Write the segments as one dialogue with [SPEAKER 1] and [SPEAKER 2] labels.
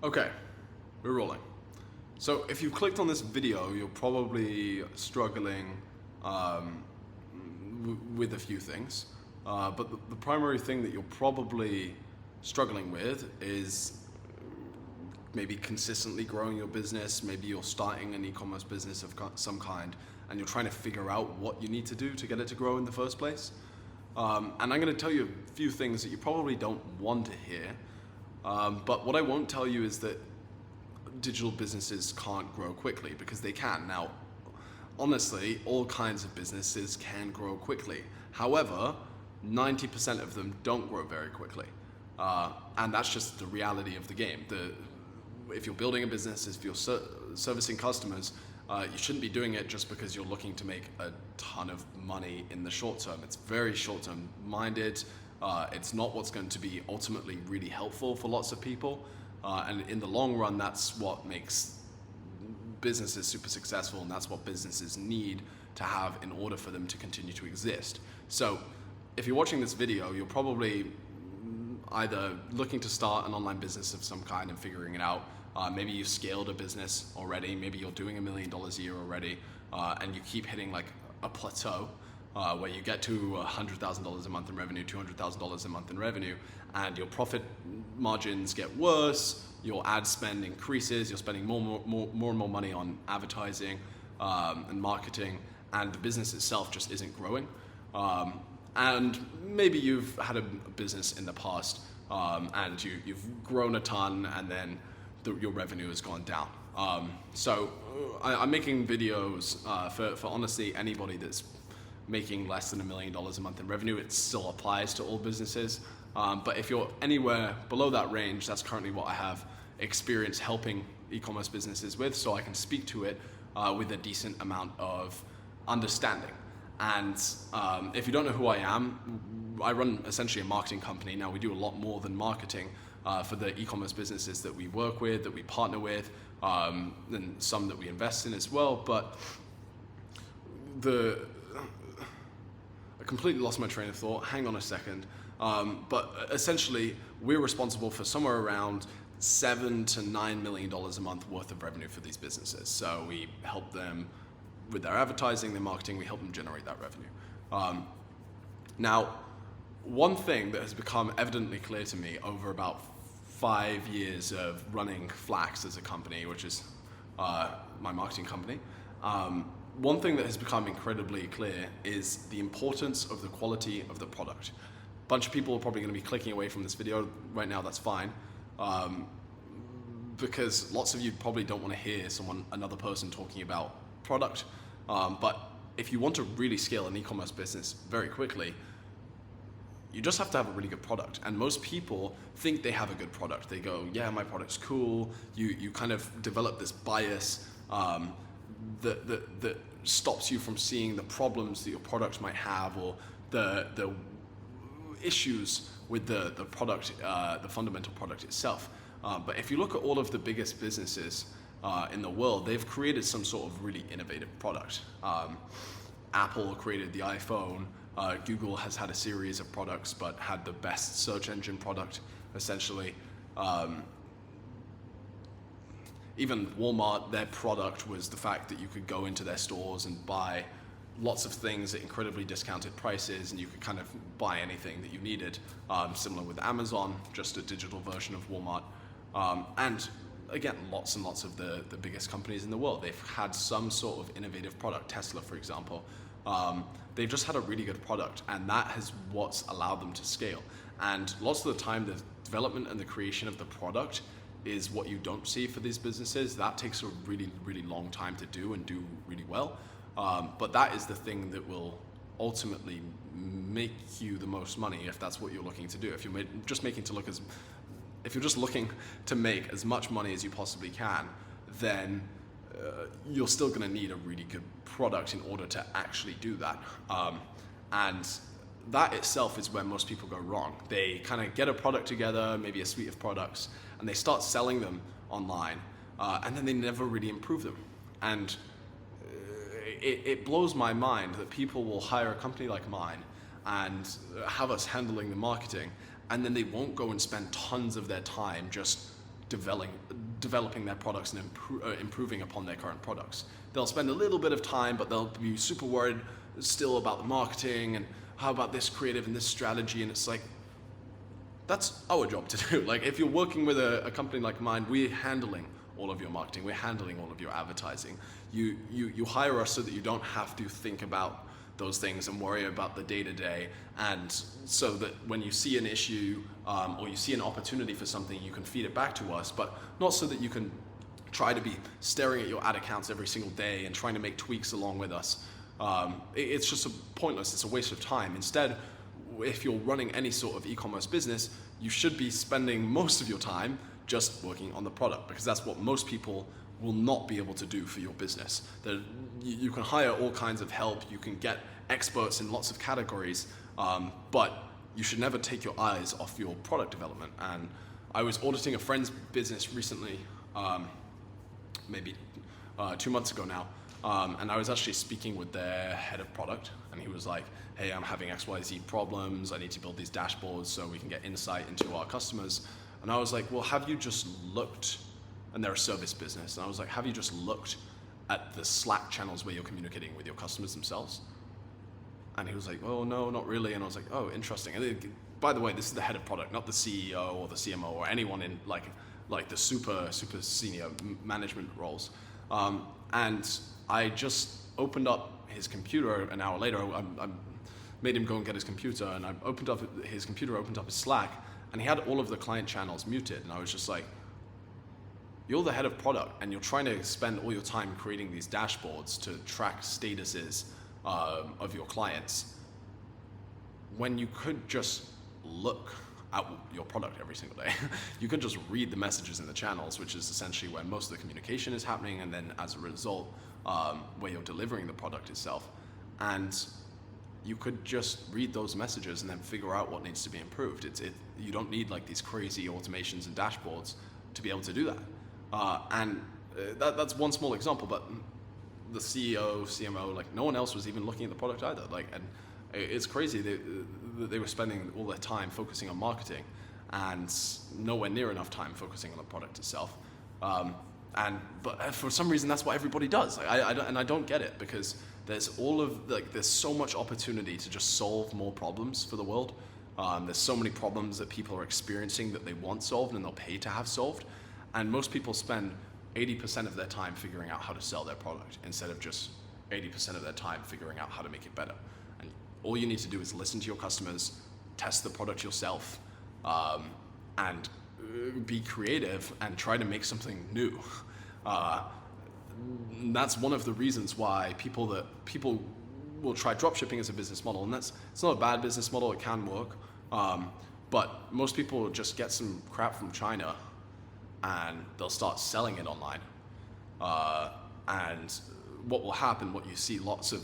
[SPEAKER 1] Okay, we're rolling. So if you've clicked on this video, you're probably struggling with a few things. But the primary thing that you're probably struggling with is maybe consistently growing your business. Maybe you're starting an e-commerce business of some kind, and you're trying to figure out what you need to do to get it to grow in the first place. And I'm going to tell you a few things that you probably don't want to hear. But what I won't tell you is that digital businesses can't grow quickly, because they can. Now, honestly, all kinds of businesses can grow quickly. However, 90% of them don't grow very quickly. And that's just the reality of the game. If you're building a business, if you're servicing customers, you shouldn't be doing it just because you're looking to make a ton of money in the short term. It's very short term minded. It's not what's going to be ultimately really helpful for lots of people. And in the long run, that's what makes businesses super successful, and that's what businesses need to have in order for them to continue to exist. So if you're watching this video, you're probably either looking to start an online business of some kind and figuring it out. Maybe you've scaled a business already. Maybe you're doing $1 million a year already, and you keep hitting like a plateau where you get to $100,000 a month in revenue, $200,000 a month in revenue, and your profit margins get worse, your ad spend increases, you're spending more and more money on advertising and marketing, and the business itself just isn't growing. And maybe you've had a business in the past and you've grown a ton, and then your revenue has gone down. So I'm making videos for honestly anybody that's making less than $1 million a month in revenue. It still applies to all businesses. But if you're anywhere below that range, that's currently what I have experience helping e-commerce businesses with, so I can speak to it with a decent amount of understanding. And if you don't know who I am, I run essentially a marketing company. Now, we do a lot more than marketing for the e-commerce businesses that we work with, that we partner with, and some that we invest in as well. But I completely lost my train of thought. Hang on a second. But essentially, we're responsible for somewhere around $7 to $9 million a month worth of revenue for these businesses. So we help them with their advertising, their marketing. We help them generate that revenue. Now, one thing that has become evidently clear to me over about 5 years of running Flax as a company, which is my marketing company, one thing that has become incredibly clear is the importance of the quality of the product. A bunch of people are probably going to be clicking away from this video right now. That's fine, because lots of you probably don't want to hear another person talking about product. But if you want to really scale an e-commerce business very quickly, you just have to have a really good product. And most people think they have a good product. They go, yeah, my product's cool. You kind of develop this bias that stops you from seeing the problems that your product might have, or the issues with the product, the fundamental product itself. But if you look at all of the biggest businesses in the world, they've created some sort of really innovative product. Apple created the iPhone. Google has had a series of products, but had the best search engine product, essentially. Even Walmart, their product was the fact that you could go into their stores and buy lots of things at incredibly discounted prices, and you could kind of buy anything that you needed. Similar with Amazon, just a digital version of Walmart. And again, lots and lots of the biggest companies in the world, they've had some sort of innovative product. Tesla, for example. They've just had a really good product, and that is what's allowed them to scale. And lots of the time, the development and the creation of the product is what you don't see for these businesses. That takes a really, really long time to do, and do really well. But that is the thing that will ultimately make you the most money, if that's what you're looking to do. If you're just looking to make as much money as you possibly can, then you're still going to need a really good product in order to actually do that. And that itself is where most people go wrong. They kind of get a product together, maybe a suite of products, and they start selling them online, and then they never really improve them. And it blows my mind that people will hire a company like mine and have us handling the marketing, and then they won't go and spend tons of their time just developing their products and improving upon their current products. They'll spend a little bit of time, but they'll be super worried still about the marketing and how about this creative and this strategy. And it's like, that's our job to do. Like, if you're working with a company like mine, we're handling all of your marketing, we're handling all of your advertising. You hire us so that you don't have to think about those things and worry about the day-to-day, and so that when you see an issue or you see an opportunity for something, you can feed it back to us, but not so that you can try to be staring at your ad accounts every single day and trying to make tweaks along with us. It's just pointless, it's a waste of time. Instead, if you're running any sort of e-commerce business, you should be spending most of your time just working on the product, because that's what most people will not be able to do for your business. You can hire all kinds of help, you can get experts in lots of categories, but you should never take your eyes off your product development. And I was auditing a friend's business recently, maybe 2 months ago now, and I was actually speaking with their head of product, and he was like, hey, I'm having XYZ problems, I need to build these dashboards so we can get insight into our customers. And I was like, well, have you just looked, and they're a service business, and I was like, have you just looked at the Slack channels where you're communicating with your customers themselves? And he was like, oh, no, not really. And I was like, oh, interesting. And by the way, this is the head of product, not the CEO or the CMO or anyone in like the super senior management roles. And I just opened up his computer an hour later. I made him go and get his computer, and I opened up his computer, opened up his Slack, and he had all of the client channels muted. And I was just like, you're the head of product, and you're trying to spend all your time creating these dashboards to track statuses of your clients, when you could just look at your product every single day. You could just read the messages in the channels, which is essentially where most of the communication is happening, and then as a result, where you're delivering the product itself. And you could just read those messages and then figure out what needs to be improved. You don't need like these crazy automations and dashboards to be able to do that. That's one small example, but the CEO, CMO, like no one else was even looking at the product either. And it's crazy. They were spending all their time focusing on marketing and nowhere near enough time focusing on the product itself. But for some reason, that's what everybody does. I don't get it, because there's so much opportunity to just solve more problems for the world. There's so many problems that people are experiencing that they want solved and they'll pay to have solved. And most people spend 80% of their time figuring out how to sell their product instead of just 80% of their time figuring out how to make it better. And all you need to do is listen to your customers, test the product yourself, and be creative and try to make something new. That's one of the reasons why people will try dropshipping as a business model, and it's not a bad business model, it can work, but most people just get some crap from China and they'll start selling it online. And what will happen, what you see lots of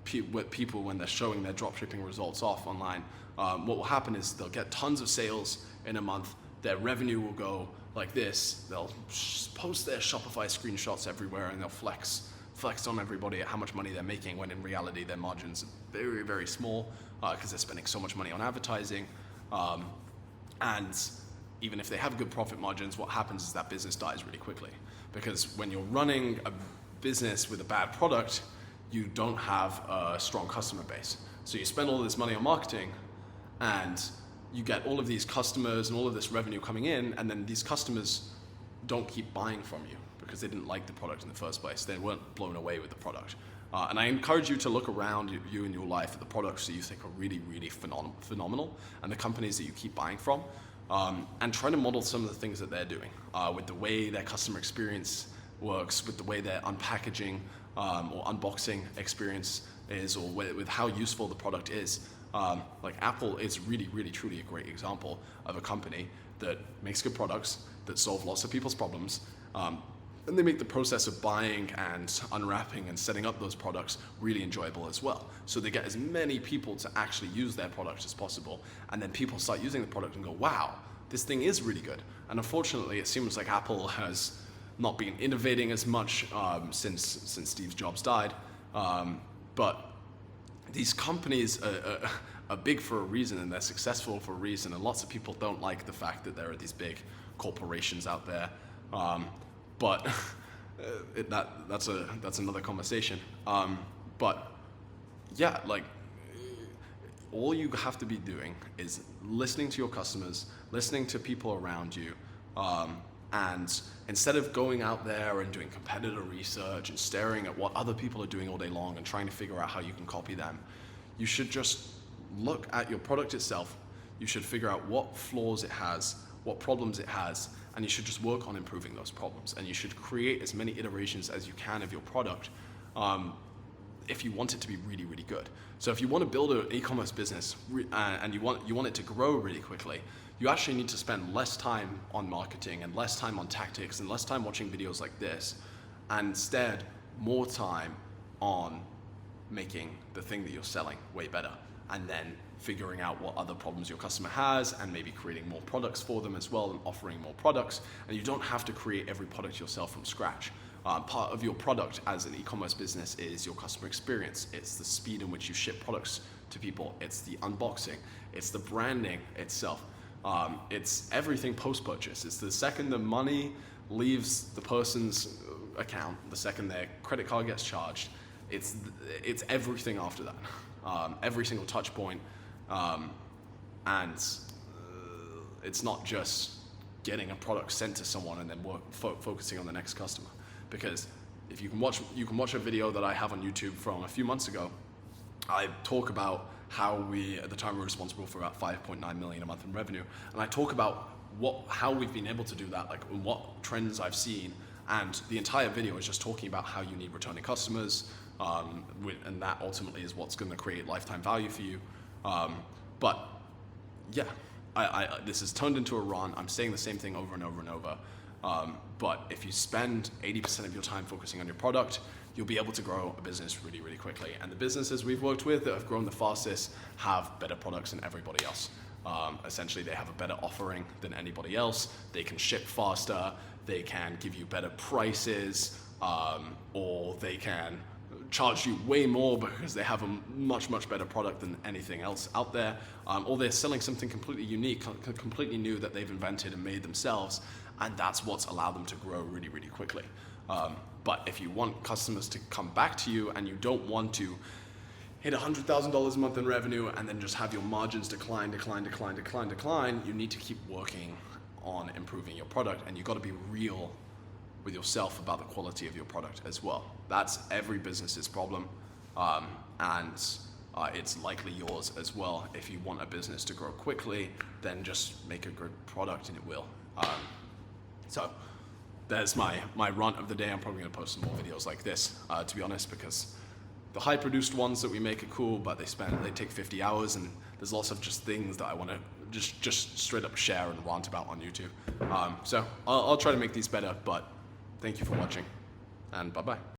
[SPEAKER 1] people when they're showing their dropshipping results off online, what will happen is they'll get tons of sales in a month, their revenue will go like this, they'll post their Shopify screenshots everywhere and they'll flex on everybody at how much money they're making, when in reality their margins are very, very small because they're spending so much money on advertising. And even if they have good profit margins, what happens is that business dies really quickly. Because when you're running a business with a bad product, you don't have a strong customer base. So you spend all this money on marketing and you get all of these customers and all of this revenue coming in, and then these customers don't keep buying from you because they didn't like the product in the first place. They weren't blown away with the product. And I encourage you to look around you in your life at the products that you think are really, really phenomenal and the companies that you keep buying from. And try to model some of the things that they're doing with the way their customer experience works, with the way their unpackaging or unboxing experience is, or with how useful the product is. Like Apple is really, really, truly a great example of a company that makes good products, that solve lots of people's problems, and they make the process of buying and unwrapping and setting up those products really enjoyable as well. So they get as many people to actually use their product as possible, and then people start using the product and go, wow, this thing is really good. And unfortunately, it seems like Apple has not been innovating as much since Steve Jobs died. But these companies are big for a reason, and they're successful for a reason, and lots of people don't like the fact that there are these big corporations out there, but that's another conversation. But yeah, like all you have to be doing is listening to your customers, listening to people around you, and instead of going out there and doing competitor research and staring at what other people are doing all day long and trying to figure out how you can copy them, you should just look at your product itself. You should figure out what flaws it has, what problems it has, and you should just work on improving those problems. And you should create as many iterations as you can of your product if you want it to be really, really good. So if you want to build an e-commerce business and you want it to grow really quickly, you actually need to spend less time on marketing and less time on tactics and less time watching videos like this, and instead more time on making the thing that you're selling way better, and then figuring out what other problems your customer has and maybe creating more products for them as well and offering more products. And you don't have to create every product yourself from scratch. Part of your product as an e-commerce business is your customer experience. It's the speed in which you ship products to people. It's the unboxing. It's the branding itself. It's everything post-purchase. It's the second the money leaves the person's account, the second their credit card gets charged, it's everything after that. Every single touch point. And it's not just getting a product sent to someone and then focusing on the next customer. Because if you can watch a video that I have on YouTube from a few months ago. I talk about how we at the time were responsible for about 5.9 million a month in revenue, and I talk about how we've been able to do that, like what trends I've seen, and the entire video is just talking about how you need returning customers, and that ultimately is what's going to create lifetime value for you. But yeah, this has turned into a run. I'm saying the same thing over and over and over. But if you spend 80% of your time focusing on your product, you'll be able to grow a business really, really quickly. And the businesses we've worked with that have grown the fastest have better products than everybody else. Essentially, they have a better offering than anybody else. They can ship faster. They can give you better prices, or they can charge you way more because they have a much, much better product than anything else out there, or they're selling something completely unique, completely new that they've invented and made themselves, and that's what's allowed them to grow really, really quickly. But if you want customers to come back to you and you don't want to hit $100,000 a month in revenue and then just have your margins decline, you need to keep working on improving your product, and you've got to be real with yourself about the quality of your product as well. That's every business's problem, and it's likely yours as well. If you want a business to grow quickly, then just make a good product and it will. So there's my rant of the day. I'm probably going to post some more videos like this, to be honest, because the high produced ones that we make are cool, but they take 50 hours, and there's lots of just things that I want to just straight up share and rant about on YouTube. So I'll try to make these better, but thank you for watching, and bye-bye.